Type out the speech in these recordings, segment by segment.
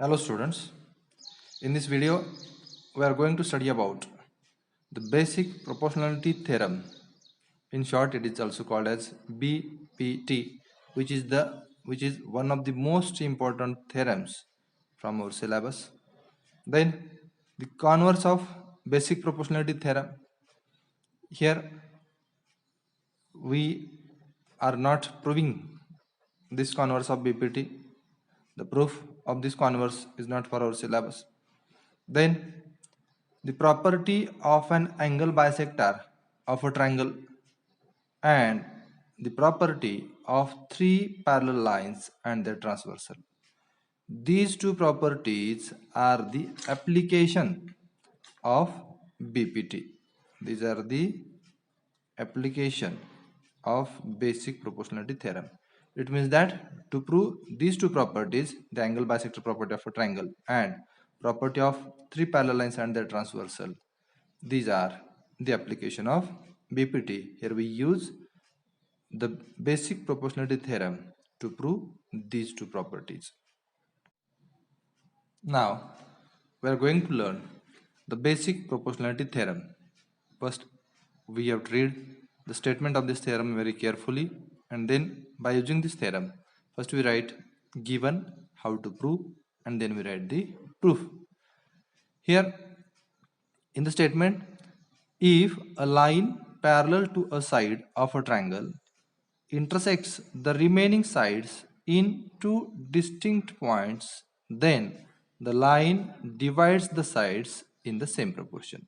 Hello students, in this video we are going to study about the basic proportionality theorem. In short, it is also called as BPT, which is one of the most important theorems from our syllabus. Then the converse of basic proportionality theorem. Here we are not proving this converse of BPT. The proof of this converse is not for our syllabus. Then the property of an angle bisector of a triangle and the property of three parallel lines and their transversal. These two properties are the application of BPT. These are the application of basic proportionality theorem. It means that to prove these two properties, the angle bisector property of a triangle and property of three parallel lines and their transversal, these are the application of BPT. Here we use the basic proportionality theorem to prove these two properties. Now we are going to learn the basic proportionality theorem. First, we have to read the statement of this theorem very carefully, and then by using this theorem, first we write given, how to prove, and then we write the proof. Here in the statement, if a line parallel to a side of a triangle intersects the remaining sides in two distinct points, then the line divides the sides in the same proportion.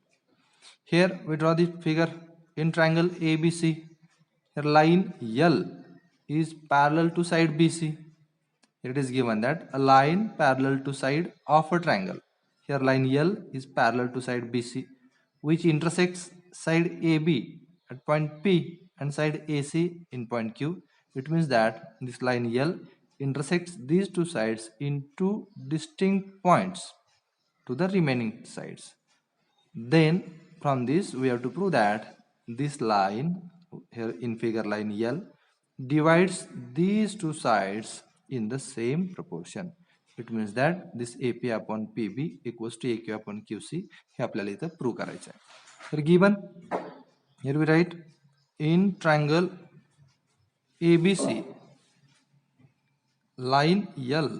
Here we draw the figure in triangle ABC. Here line L is parallel to side BC. Here it is given that a line parallel to side of a triangle. Here line L is parallel to side BC, which intersects side AB at point P and side AC in point Q. It means that this line L intersects these two sides in two distinct points to the remaining sides. Then from this we have to prove that this line here in figure line L divides these two sides in the same proportion. It means that this AP upon PB equals to AQ upon QC हे आपल्याला इथं prove करायचं आहे. तर given here we write in triangle ABC line L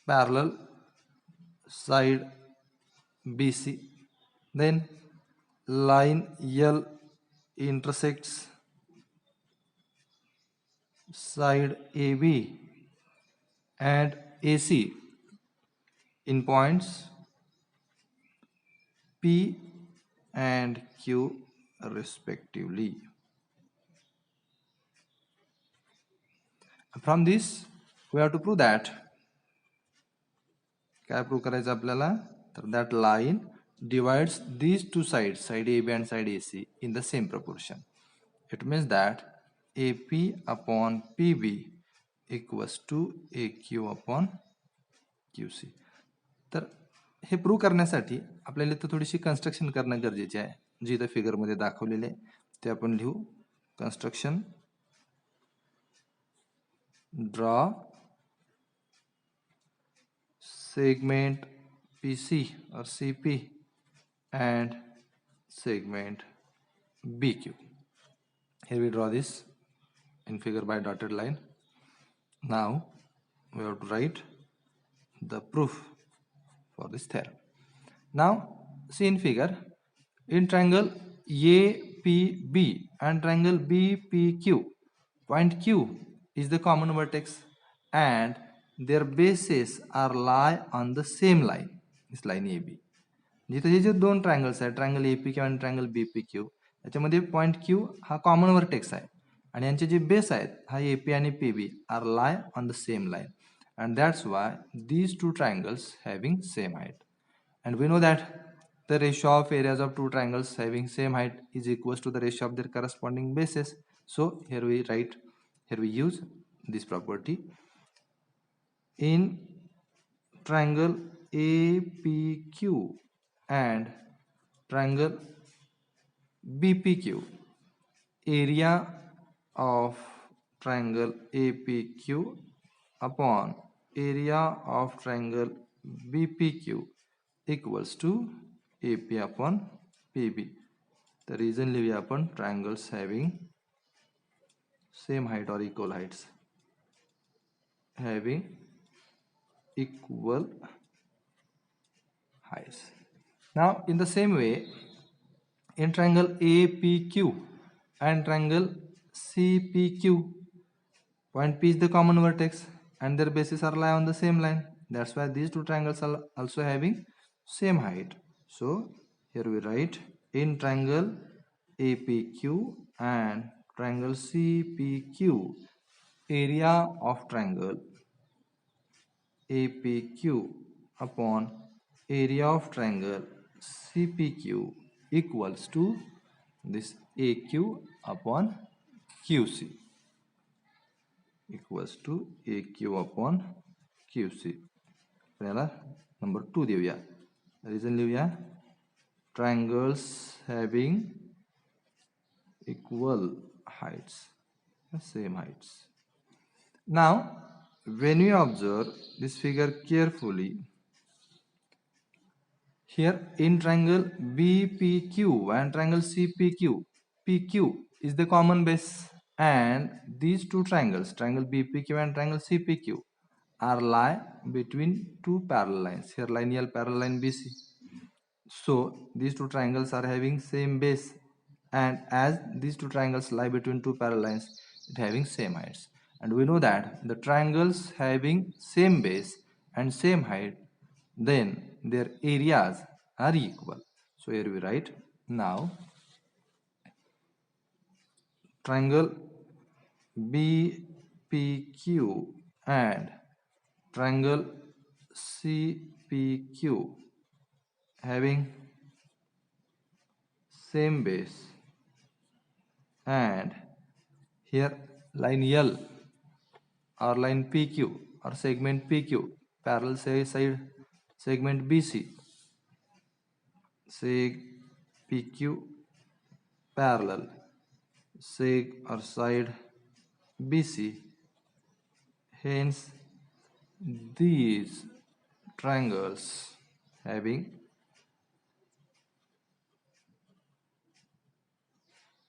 parallel side BC, then line L intersects side AB and AC in points P and Q respectively. From this we have to prove that काय prove करायचं आपल्याला तर that line divides these two sides, side AB and side AC, in the same proportion. It means that AP upon PB equals to AQ upon QC. तर हे prove करण्यासाठी आपल्याला इथं थोडीशी construction करणं गरजेचे आहे, जी इथं फिगरमध्ये दाखवलेले आहे ते आपण लिहू. Construction draw segment PC or CP and segment BQ. Here we draw this in figure by dotted line. Now we have to write the proof for this theorem. Now see in figure, in triangle APB and triangle BPQ, point Q is the common vertex and their bases are lie on the same line, this line AB. जिथे हे जे दोन triangles आहेत, triangle APQ आणि triangle BPQ, याच्यामध्ये point Q हा common vertex आहे आणि यांचे जे base आहेत हा AP आणि PB are lie on the same line, and that's why these two triangles having same height. And we know that the ratio of areas of two triangles having same height is equals to the ratio of their corresponding bases. So here we use this property. In triangle APQ and triangle BPQ, area of triangle APQ upon area of triangle BPQ equals to AP upon PB. The reason लिहूया आपण triangles having same height or equal heights. Having equal heights. Now in the same way, in triangle APQ and triangle CPQ, point P is the common vertex and their bases are lie on the same line. That's why these two triangles are also having same height. So here we write in triangle APQ and triangle CPQ, area of triangle APQ upon area of triangle CPQ equals to this AQ upon QC equals to AQ upon QC. आपल्याला number 2 देऊया. Reason लिहूया triangles having equal heights, same heights. Now when you observe this figure carefully, here in triangle BPQ and triangle CPQ, PQ is the common base and these two triangles, triangle BPQ and triangle CPQ, are lie between two parallel lines. Here lineal parallel line BC. So these two triangles are having same base, and as these two triangles lie between two parallel lines, it having same heights. And we know that the triangles having same base and same height, then their areas are equal. So here we write now triangle BPQ and triangle CPQ having same base and here line L or line PQ or segment PQ parallel side segment BC, seg PQ parallel seg or side BC, hence these triangles having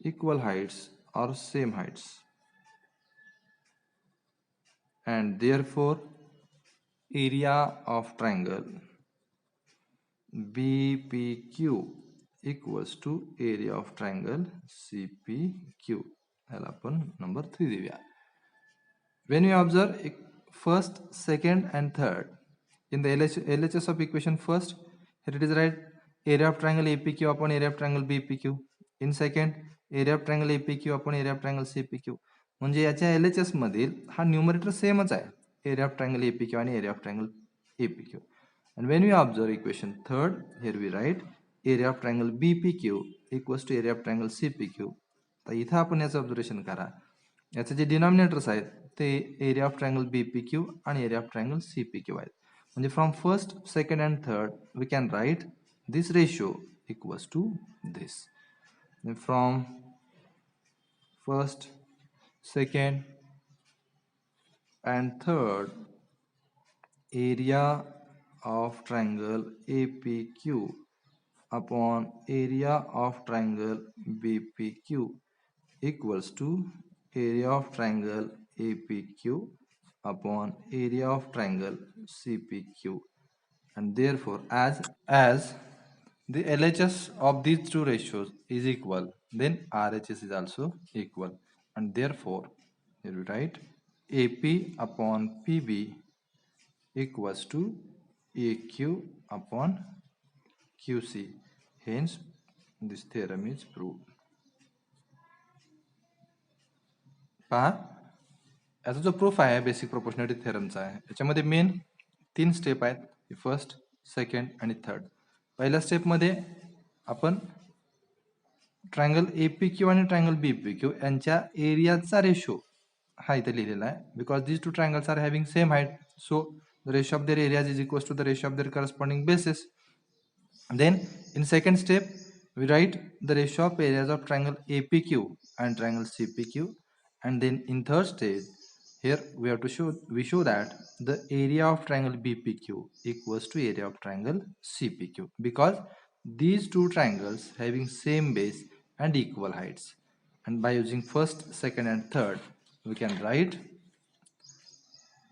equal heights or same heights, and therefore area of triangle BPQ equals to area of triangle CPQ. Number 3 देऊया. When you observe first, second and third in the LHS of equation first, here it is right area of triangle APQ upon area of triangle BPQ. In second, area of triangle APQ upon area of triangle CPQ. म्हणजे याच्या LHS मधील हा numerator सेमच आहे, area of triangle APQ आणि area of triangle APQ. And when we observe equation third, here we write area of triangle BPQ equals to area of triangle CPQ. तर इथं आपण याचं ऑब्झर्वेशन करा, याचे जे डिनॉमिनेटर्स आहेत ते एरिया ऑफ ट्रायंगल BPQ आणि एरिया ऑफ ट्रायंगल CPQ आहेत. म्हणजे from first, second and third we can write this ratio equals to this. From first, second and third, area of triangle APQ upon area of triangle BPQ equals to area of triangle APQ upon area of triangle CPQ, and therefore as the LHS of these two ratios is equal, then RHS is also equal, and therefore here we write AP upon PB equals to AQ upon QC. Hence this theorem is proved. पहा याचा जो proof आहे basic proportionality थेरमचा आहे, याच्यामध्ये main 3 step आहेत, first, second आणि third. पहिल्या स्टेपमध्ये आपण ट्रायंगल APQ आणि ट्रायंगल BPQ यांच्या एरियाचा रेशो हा इथे लिहिलेला आहे, because these two triangles are having same height, so the ratio of their areas is equals to the ratio of their corresponding bases. Then in second step we write the ratio of areas of triangle APQ and triangle CPQ, and then in third stage Here we show that the area of triangle BPQ equals to area of triangle CPQ because these two triangles having same base and equal heights. And by using first, second and third, we can write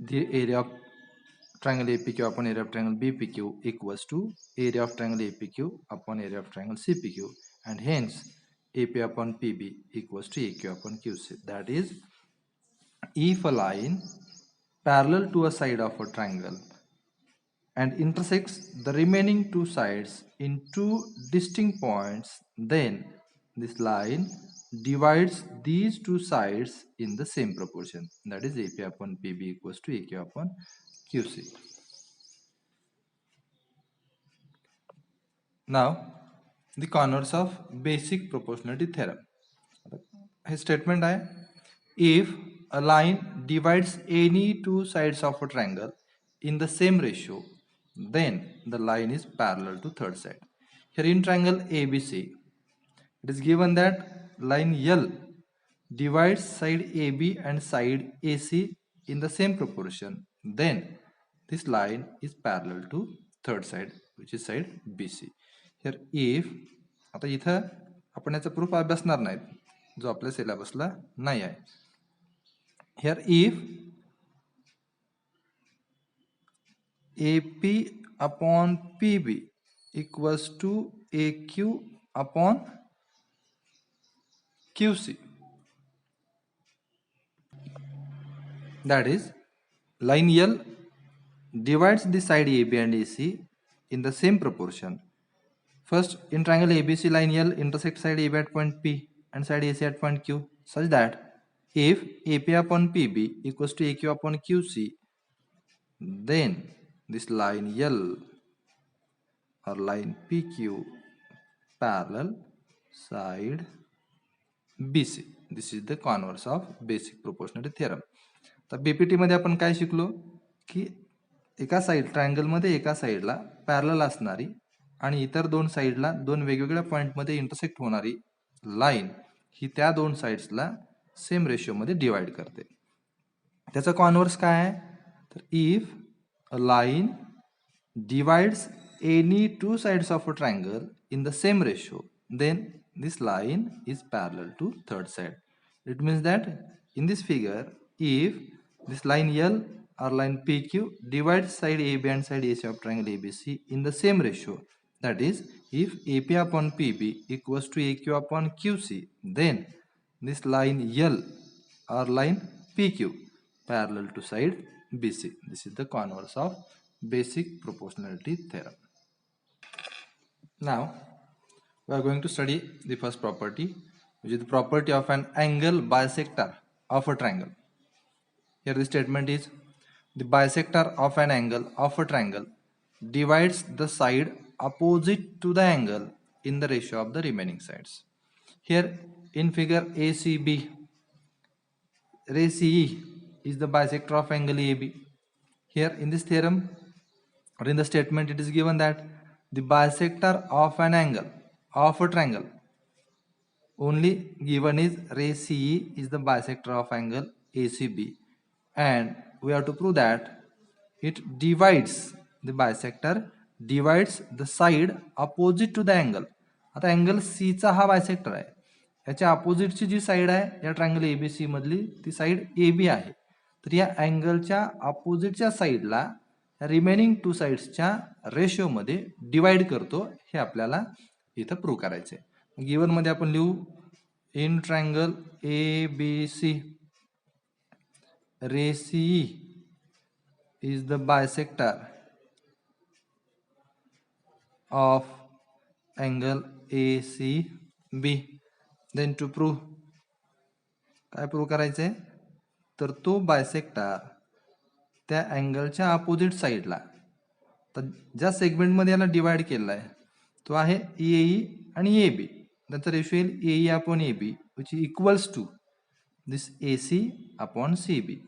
the area of triangle APQ upon area of triangle BPQ equals to area of triangle APQ upon area of triangle CPQ, and hence AP upon PB equals to AQ upon QC. That is, if a line parallel to a side of a triangle and intersects the remaining two sides in two distinct points, then this line divides these two sides in the same proportion. That is, AP upon PB equals to AQ upon QC. Now, the converse of basic proportionality theorem. His statement is, if a line divides any two sides of a triangle in the same ratio, then the line is parallel to third side. Here in triangle ABC, it is given that line L divides side AB and side AC in the same proportion. Then this line is parallel to third side, which is side BC. Here if, आता इथं आपण याचा proof अभ्यासणार नाहीत, जो आपल्या सिलेबसला नाही आहे. Here if AP upon PB equals to AQ upon QC, that is, line L divides the side AB and AC in the same proportion. First, in triangle ABC, line L intersects side AB at point P and side AC at point Q, such that if AP upon PB equals to AQ upon QC, then this line L or line PQ parallel side BC. This is the converse of basic proportionality theorem. तर BPT मध्ये आपण काय शिकलो की एका side triangle मध्ये एका साइडला पॅरलल असणारी आणि इतर दोन साइडला दोन वेगवेगळ्या पॉइंट मध्ये इंटरसेक्ट होणारी लाइन ही त्या दोन साइड्सला सेम रेशियो मध्ये डिवाइड करते. त्याचा कॉन्व्हर्स काय आहे तर if a line divides any two sides of a triangle in the same ratio, then this line is parallel to third side. It means that in this figure, if this line L or line PQ divides side AB and side AC of triangle ABC in the same ratio, that is, if AP upon PB equals to AQ upon QC, then this line L or line PQ parallel to side BC. This is the converse of basic proportionality theorem. Now we are going to study the first property, which is the property of an angle bisector of a triangle. Here the statement is, the bisector of an angle of a triangle divides the side opposite to the angle in the ratio of the remaining sides. Here in figure ACB, ray CE is the bisector of angle AB. Here in this theorem or in the statement, it is given that the bisector of an angle of a triangle only given is ray CE is the bisector of angle ACB, and we have to prove that it divides, the bisector divides the side opposite to the angle. आता angle C चा हा bisector आहे, याच्या अपोजिटची जी side आहे या triangle ABC मधली ती side AB आहे. तर या अँगलच्या अपोजिटच्या साइडला रिमेनिंग टू साइड्सच्या रेशिओ मध्ये डिवाइड करतो, हे आपल्याला इथं प्रूव्ह करायचे. गिवन मध्ये आपण लिहू, in triangle ABC ray CE is the bisector of angle ACB. Then to prove, काय प्रूव्ह करायचे तर तो बायसेक्टर त्या अँगलच्या अपोजिट साइडला, तर ज्या सेगमेंट मध्ये याला डिवाइड केलेला आहे तो आहे EAE आणि AB. त्याचा रेशियो येईल AE upon AB, which is equals to this AC upon CB.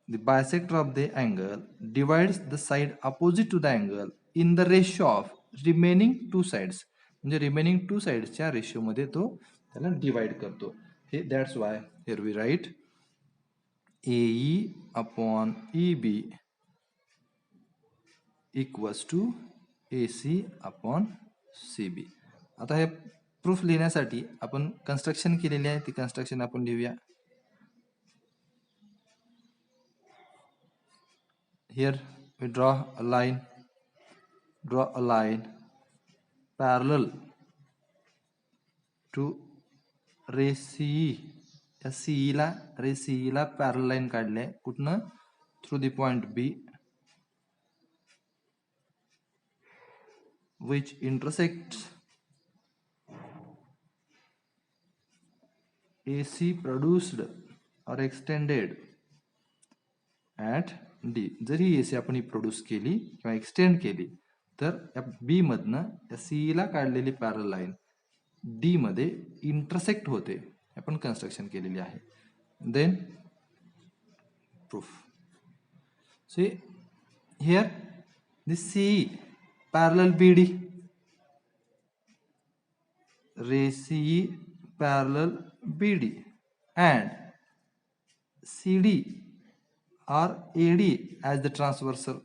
The bisector of the angle divides the side opposite to the angle in the ratio of remaining two sides. म्हणजे remaining two साइड्सच्या ratio मध्ये तो त्याला divide करतो. हे that's why here we write AE upon EB equals to AC upon CB. आता हे proof लिहिण्यासाठी आपण कन्स्ट्रक्शन केलेली आहे, ती कन्स्ट्रक्शन आपण लिहूया. Here we draw a line parallel to ray CE. या CE ला रे CE ला पॅरल लाईन काढली आहे कुठनं, through the point B which intersects AC produced or extended at D. Zari AC आपण प्रोड्यूस केली किंवा एक्सटेंड केली तर या B मधनं या CE ला काढलेली पॅरल लाईन D मध्ये इंटरसेक्ट होते, आपण कन्स्ट्रक्शन केलेली आहे. Then proof. See here this CE parallel BD, ray CE parallel BD and CD or AD as the transversal.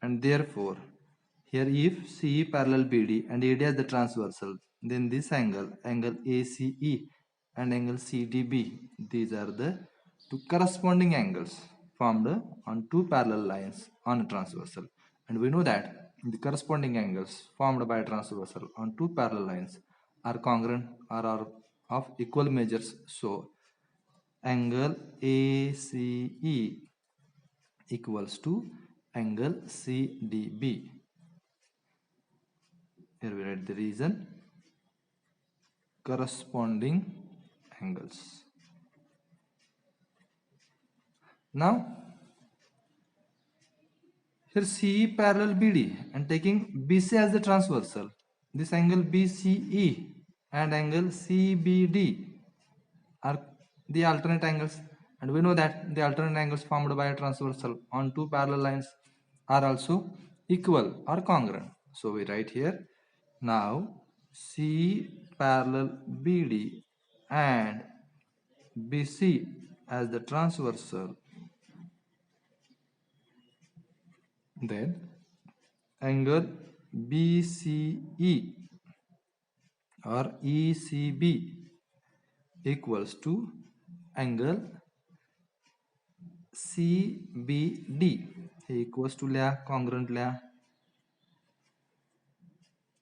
And therefore here if CE parallel BD and AD as the transversal, then this angle ACE and angle CDB, these are the two corresponding angles formed on two parallel lines on a transversal. And we know that the corresponding angles formed by a transversal on two parallel lines are congruent or are of equal measures. So angle ACE equals to angle CDB. Here we write the reason, corresponding angles. Now here CE parallel BD and taking BC as the transversal, this angle BCE and angle CBD are the alternate angles, and we know that the alternate angles formed by a transversal on two parallel lines are also equal or congruent. So we write here, now CE parallel BD and BC as the transversal, then angle BCE or ECB equals to angle CBD. हे equals to लिहा, congruent लिहा.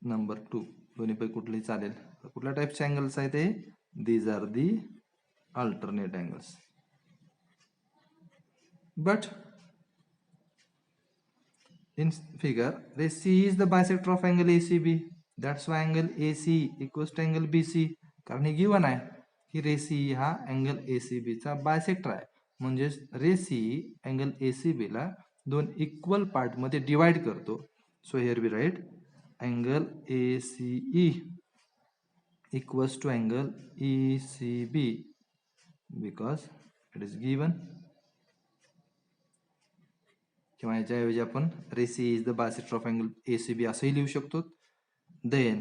Number 2 दोन्ही पैकी कुठली चालेल. कुठल्या टाइपचे angles आहेत ते, these are the alternate angles. But in figure ray CE is the bisector of angle ACB, that's why angle ACE equals to angle BC. कारण हे गिवन आहे की रे CE हा अँगल ACB चा बायसेक्टर आहे, म्हणजे रे CE अँगल ACB ला दोन इक्वल पार्ट मध्ये डिवाइड करतो. So here we write angle ACE equals to angle ECB because it is given. किंवा याच्याऐवजी आपण रे CE is the bisector of angle ACB असंही लिहू शकतो. Then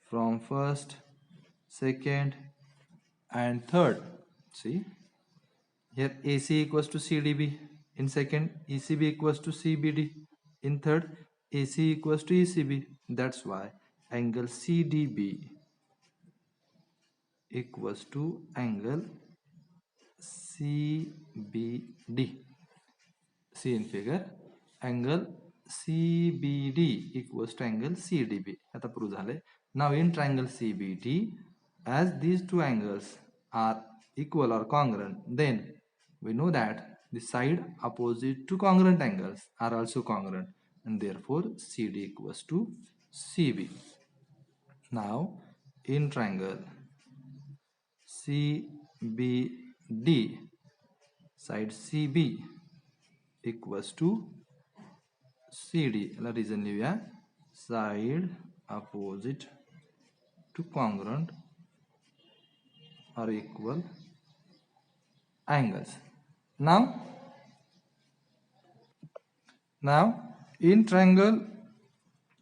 from first, second and third, see here AC equals to CDB, in second ECB equals to CBD, in third AC equals to ECB. That's why angle CDB equals to angle CBD. See in figure, angle CBD equals to angle CDB. आता prove झाले. Now in triangle CBD, as these two angles are equal or congruent, then we know that the side opposite to congruent angles are also congruent, and therefore CD equals to CB. Now in triangle CBD, side CB equals to CD. La reason लिहूया, side opposite to congruent or equal angles. Now in triangle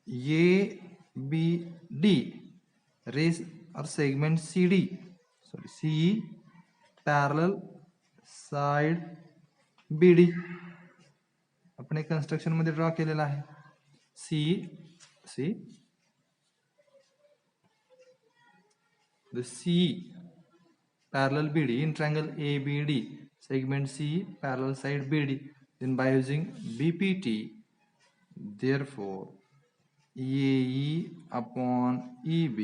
ABD, rays or segment CE parallel side BD आपण एक construction मध्ये draw केलेला आहे. सी the CE parallel BD in triangle ABD segment CE parallel side BD. Then by using BPT, therefore AE upon EB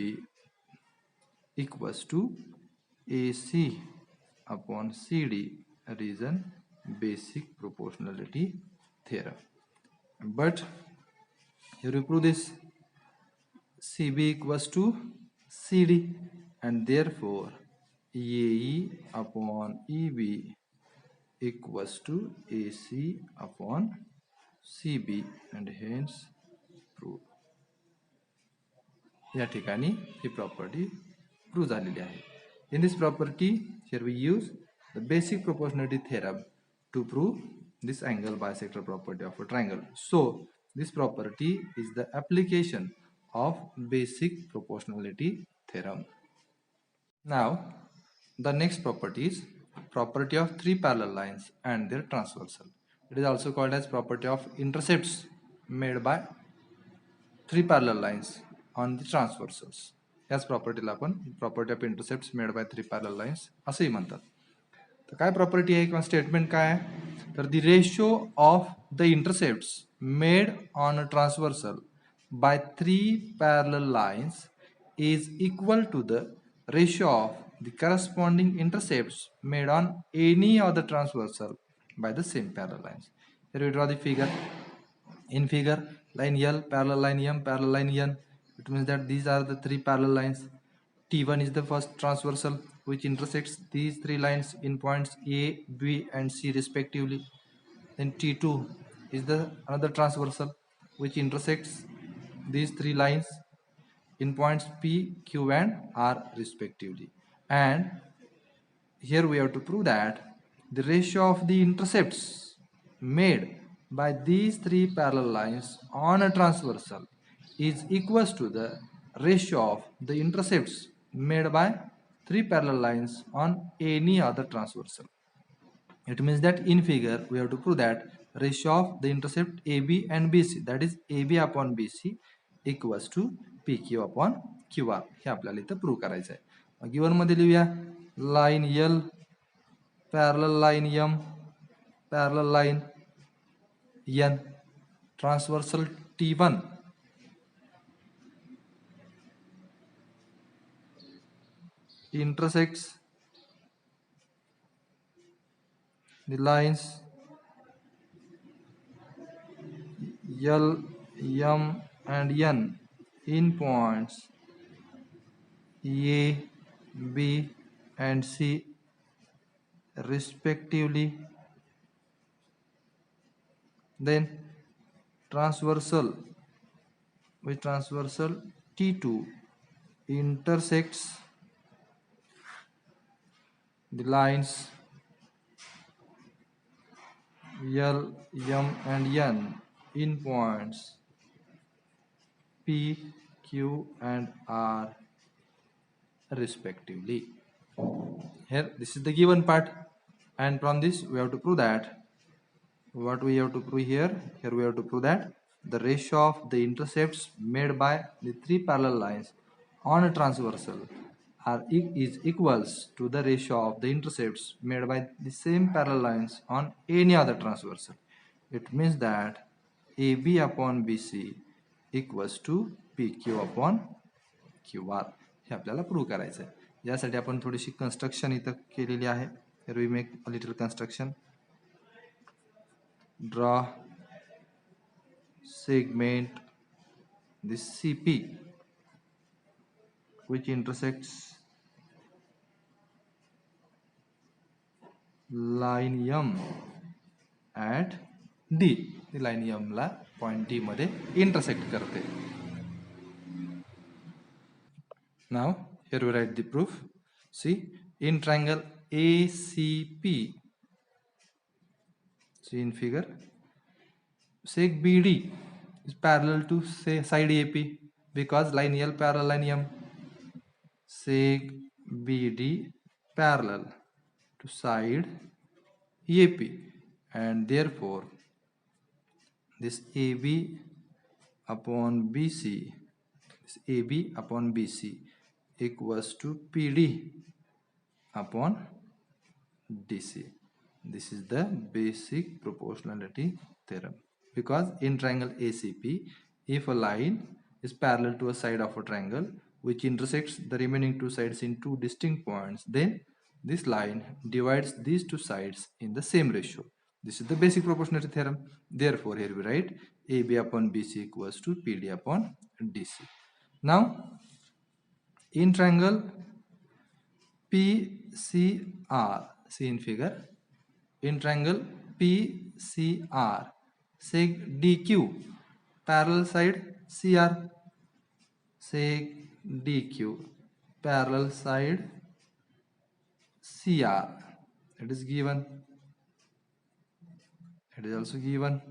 equals to AC upon CD reason basic proportionality theorem. But here we prove this CB equals to CD and therefore AE upon EB equals to AC upon CB and hence prove. या ठिकाणी ही property prove झालेली आहे. In this property, here we use the basic proportionality theorem to prove this angle bisector property of a triangle. So, this property is the application of basic proportionality theorem. Now, the next property is property of three parallel lines and their transversal. It is also called as property of intercepts made by three parallel lines on the transversals. याच प्रॉपर्टीला आपण property of intercepts made by three parallel lines असंही म्हणतात. तर काय property आहे किंवा statement काय आहे तर the ratio of the intercepts made on a transversal by three parallel lines is equal to the ratio of the corresponding intercepts made on any other transversal by the same parallel lines. Here we draw the figure. In figure, line L parallel line M parallel line N. It means that these are the three parallel lines. T1 is the first transversal which intersects these three lines in points A, B and C respectively. Then T2 is the another transversal which intersects these three lines in points P, Q and R respectively. And here we have to prove that the ratio of the intercepts made by these three parallel lines on a transversal is equals to the ratio of the intercepts made by three parallel lines on any other transversal. It means that in figure we have to prove that ratio of the intercept AB and BC, that is AB upon BC equals to PQ upon QR. हे आपल्याला इथं prove करायचं आहे. Given मध्ये लिहूया line L parallel line M parallel line N transversal T1 intersects the lines L, M and N in points A, B and C respectively. Then transversal T2 intersects the lines L, M and N in points P, Q and R respectively. Here this is the given part and from this we have to prove that what we have to prove here we have to prove that the ratio of the intercepts made by the three parallel lines on a transversal is equals to the ratio of the intercepts made by the same parallel lines on any other transversal. It means that AB upon BC equals to PQ upon QR. हे आपल्याला prove करायचं आहे. यासाठी आपण थोडीशी construction इथं केलेली आहे. Here we make a little construction. Draw segment this CP which intersects line M at D. The line M La point D मध्ये intersect करते. Now here we write the proof. See, in triangle ACP, see in figure, sec BD is parallel to say side AP because line L parallel line M. seg BD parallel to side AP, and therefore this AB upon BC, this AB upon BC equals to PD upon DC. This is the basic proportionality theorem. Because in triangle ACP, if a line is parallel to a side of a triangle which intersects the remaining two sides in two distinct points, then this line divides these two sides in the same ratio. This is the basic proportionality theorem. Therefore, here we write AB upon BC equals to PD upon DC. Now, in triangle PCR, see in figure, in triangle PCR, seg DQ, parallel side CR, seg DQ, parallel side CR. It is given. It is also given.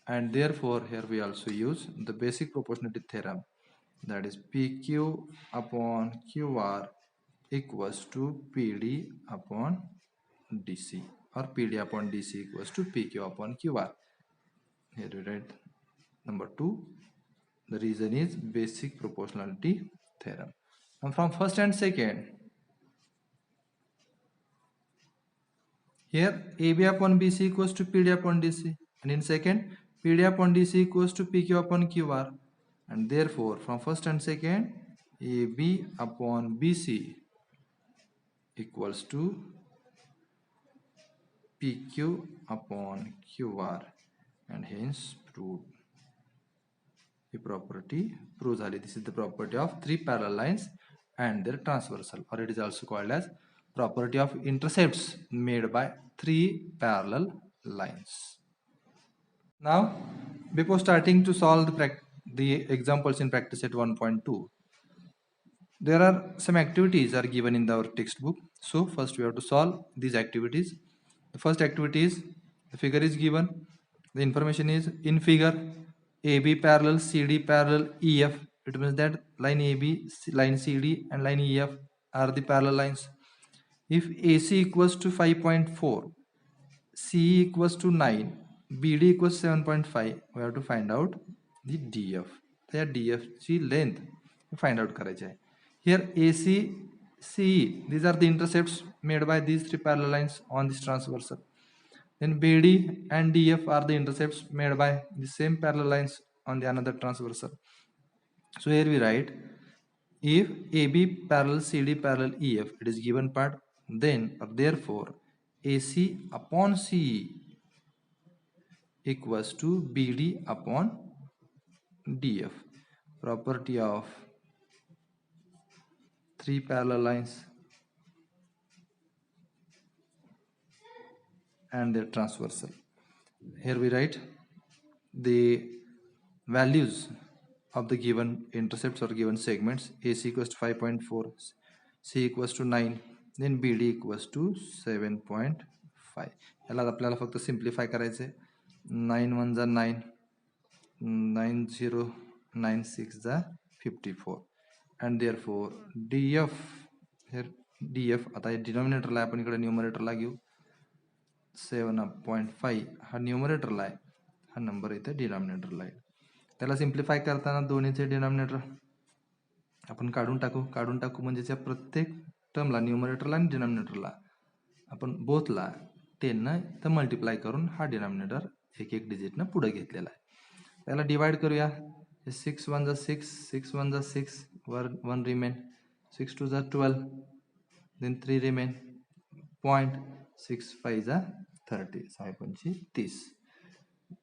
And therefore, here we also use the basic proportionality theorem, that is PQ upon QR equals to PD upon DC, or PD upon DC equals to PQ upon QR. Here we write number 2. The reason is basic proportionality theorem. And from first and second, here AB upon BC equals to PD upon DC, and in second PD upon DC equals to PQ upon QR, and therefore from first and second AB upon BC equals to PQ upon QR, and hence proved. The property proves झाली. This is the property of three parallel lines and their transversal, or it is also called as property of intercepts made by three parallel lines. Now, before starting to solve the examples in practice set 1.2, there are some activities are given in our textbook. So first we have to solve these activities. The first activity is, the figure is given. The information is in figure AB parallel CD parallel EF. It means that line AB, line CD and line EF are the parallel lines. If AC equals to 5.4, CE equals to 9, BD equals 7.5, we have to find out the DF. त्या DF ची length find out करायची आहे. Here AC, CE, these are the intercepts made by these three parallel lines on this transversal. Then BD and DF are the intercepts made by the same parallel lines on the another transversal. So here we write, if AB parallel CD parallel EF, it is given part, then or therefore AC upon CE equals to BD upon DF. Property of three parallel lines and their transversal. Here we write the values of the given intercepts or given segments. AC equals to 5.4, C equals to 9, then BD equals to 7.5. याला आपल्याला फक्त simplify करायचे. 9 1 जा 9, 9 0 9 6 जा 54, and therefore DF, here DF आता डिनॉमिनेटरला आपण इकडे न्यूमरेटरला घेऊ. 7.5 हा न्यूमरेटरला आहे, हा नंबर इथे डिनॉमिनेटरला आहे. त्याला सिम्प्लिफाय करताना दोन्हीचे डिनॉमिनेटर आपण काढून टाकू म्हणजे त्या प्रत्येक टर्मला न्यूमरेटरला आणि डिनॉमिनेटरला आपण बोथला 10 न तर मल्टिप्लाय करून हा डिनॉमिनेटर एक एक डिजिटनं पुढे घेतलेला आहे. त्याला डिवाइड करूया. 6 1 जा 6, 6 1 जा 6, 1 रिमेन, 6 2 जा 12, then 3 रिमेन, पॉइंट, 6 5 जा 30, 6 5 30.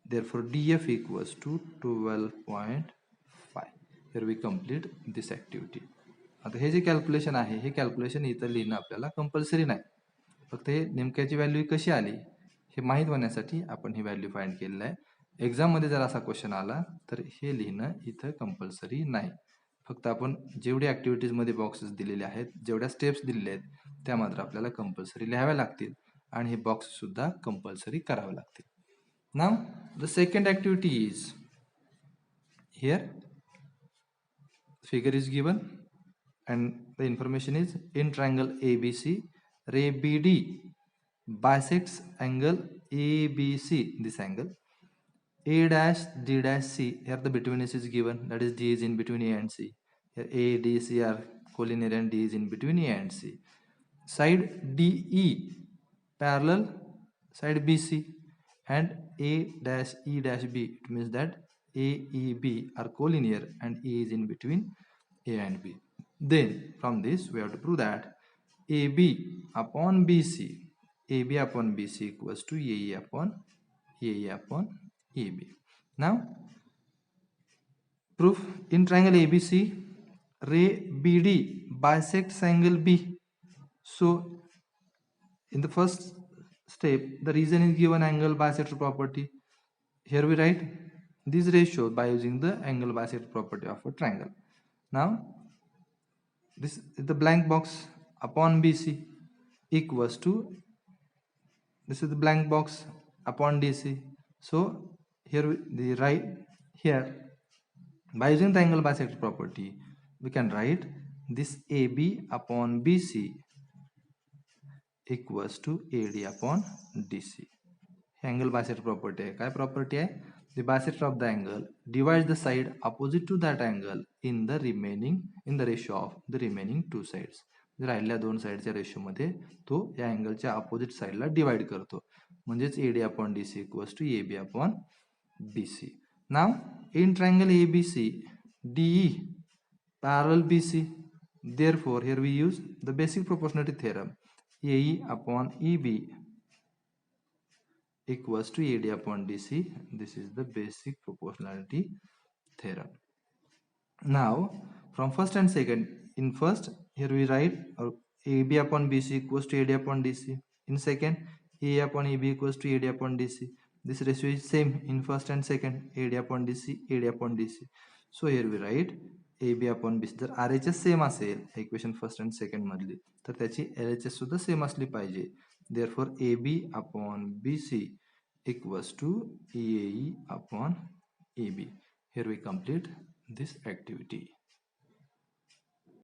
Therefore DF equals to 12.5. Here we complete this activity. आता हे जे कॅल्क्युलेशन आहे, हे कॅल्क्युलेशन इथं लिहिणं आपल्याला कंपल्सरी नाही. फक्त हे नेमक्याची व्हॅल्यू कशी आली हे माहीत होण्यासाठी आपण ही व्हॅल्यू फाइंड केलेलं आहे. एक्झाममध्ये जर असा क्वेश्चन आला तर हे लिहिणं इथं कंपल्सरी नाही. फक्त आपण जेवढे ॲक्टिव्हिटीजमध्ये बॉक्सेस दिलेले आहेत, जेवढ्या स्टेप्स दिलेले आहेत त्या मात्र आपल्याला कंपल्सरी लिहाव्या लागतील आणि हे बॉक्ससुद्धा कंपल्सरी करावे लागतील. Now the second activity is, here figure is given. and the information is in triangle ABC, ray BD bisects angle ABC, this angle. A dash D dash C, here the betweenness is given, that is D is in between A and C. Here A, D, C are collinear and D is in between A and C. Side DE parallel side BC and A dash E dash B, it means that A, E, B are collinear and E is in between A and B. Then from this we have to prove that AB upon BC, AB upon BC equals to AE upon AB. Now proof, in triangle ABC, ray BD bisects angle B. So in the first step, the reason is given angle bisector property. Here we write this ratio by using the angle bisector property of a triangle. Now this is the blank box upon BC equals to, this is the blank box upon DC. So here we write here by using the angle bisector property, we can write this AB upon BC equals to AD upon DC. Angle bisector property है, काय property है? The bisector of the angle divides the side opposite to that angle in the ratio of the remaining two sides. राहिलेल्या दोन साइडच्या ratio मध्ये तो या अँगलच्या opposite साइडला divide करतो, म्हणजेच AD upon DC equals to AB upon BC. Now in triangle ABC, DE parallel BC. Therefore here we use the basic proportionality theorem. AE upon EB equals to AD upon DC. This is the basic proportionality theorem. Now from first and second, in first here we write AB upon BC equals to AD upon DC. In second, A upon EB equals to AD upon DC. This ratio is same in first and second, AD upon DC, AD upon DC. So here we write AB upon BC. जर RHS same असेल equation first and second मधली, तर त्याची LHS सुद्धा same असली पाहिजे. Therefore AB upon BC equals to EAE upon AB. Here we complete this activity.